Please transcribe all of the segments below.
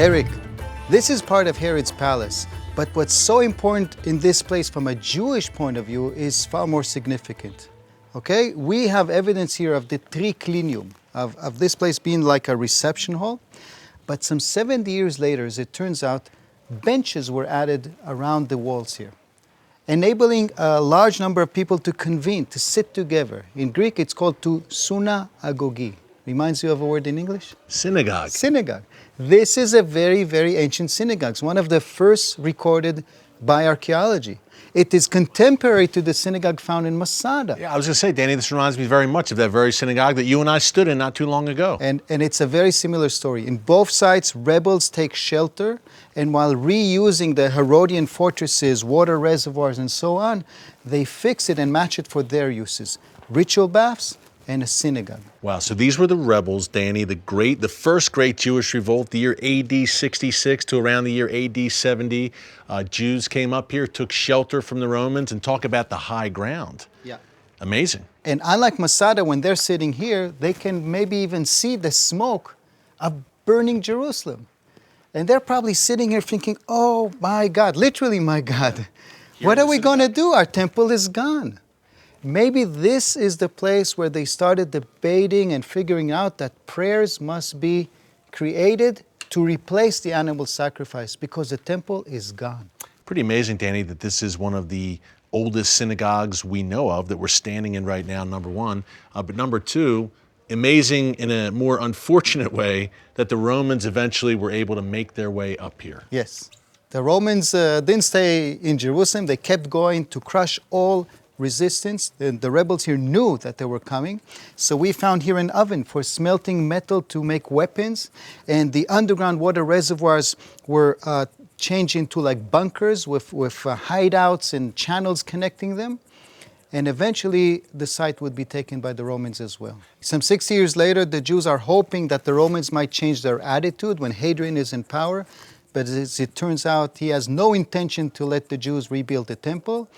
Erick, this is part of Herod's palace, but what's so important in this place from a Jewish point of view is far more significant. Okay, we have evidence here of the triclinium, of this place being like a reception hall, but some 70 years later, as it turns out, benches were added around the walls here, enabling a large number of people to convene, to sit together. In Greek, it's called to synagogue. Reminds you of a word in English? Synagogue. Synagogue. This is a very, very ancient synagogue. It's one of the first recorded by archaeology. It is contemporary to the synagogue found in Masada. Yeah, I was going to say, Danny, this reminds me very much of that very synagogue that you and I stood in not too long ago. And it's a very similar story. In both sites, rebels take shelter, and while reusing the Herodian fortresses, water reservoirs, and so on, they fix it and match it for their uses. Ritual baths and a synagogue. Wow, so these were the rebels, Danny, the first great Jewish revolt, the year AD 66 to around the year AD 70. Jews came up here, took shelter from the Romans, and talk about the high ground. Yeah. Amazing. And unlike Masada, when they're sitting here, they can maybe even see the smoke of burning Jerusalem. And they're probably sitting here thinking, oh my God, literally my God, what are we going to do? Our temple is gone. Maybe this is the place where they started debating and figuring out that prayers must be created to replace the animal sacrifice because the temple is gone. Pretty amazing, Danny, that this is one of the oldest synagogues we know of that we're standing in right now, number one. But number two, amazing in a more unfortunate way that the Romans eventually were able to make their way up here. Yes. The Romans didn't stay in Jerusalem. They kept going to crush all resistance. The rebels here knew that they were coming. So we found here an oven for smelting metal to make weapons. And the underground water reservoirs were changed into like bunkers with hideouts and channels connecting them. And eventually the site would be taken by the Romans as well. Some 60 years later, the Jews are hoping that the Romans might change their attitude when Hadrian is in power. But as it turns out, he has no intention to let the Jews rebuild the temple.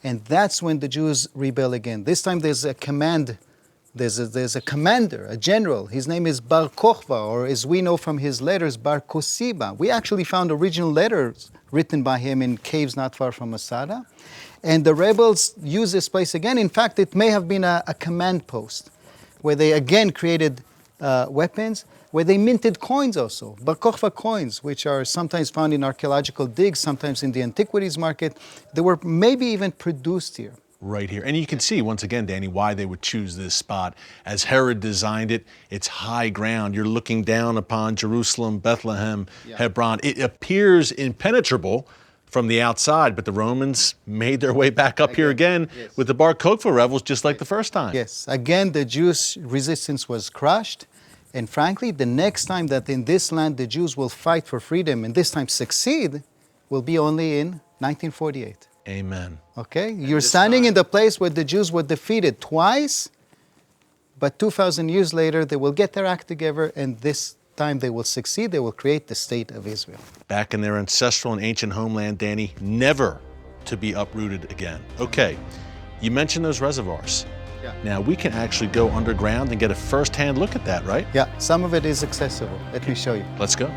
And that's when the Jews rebel again. This time there's a command, there's a commander, a general. His name is Bar Kokhba, or as we know from his letters, Bar Kosiba. We actually found original letters written by him in caves not far from Masada. And the rebels use this place again. In fact, it may have been a command post where they again created weapons, where they minted coins also, Bar Kokhba coins, which are sometimes found in archaeological digs, sometimes in the antiquities market. They were maybe even produced here. Right here. And you can see, once again, Danny, why they would choose this spot. As Herod designed it, it's high ground. You're looking down upon Jerusalem, Bethlehem, Hebron. It appears impenetrable from the outside, but the Romans made their way back up here again with the Bar Kokhba rebels, just like the first time. Yes. Again, the Jewish resistance was crushed. And frankly, the next time that in this land the Jews will fight for freedom and this time succeed will be only in 1948. Amen. Okay? You're standing in the place where the Jews were defeated twice, but 2,000 years later they will get their act together and this time they will succeed. They will create the state of Israel. Back in their ancestral and ancient homeland, Danny, never to be uprooted again. Okay, you mentioned those reservoirs. Yeah. Now, we can actually go underground and get a first-hand look at that, right? Yeah, some of it is accessible. Let me show you. Let's go.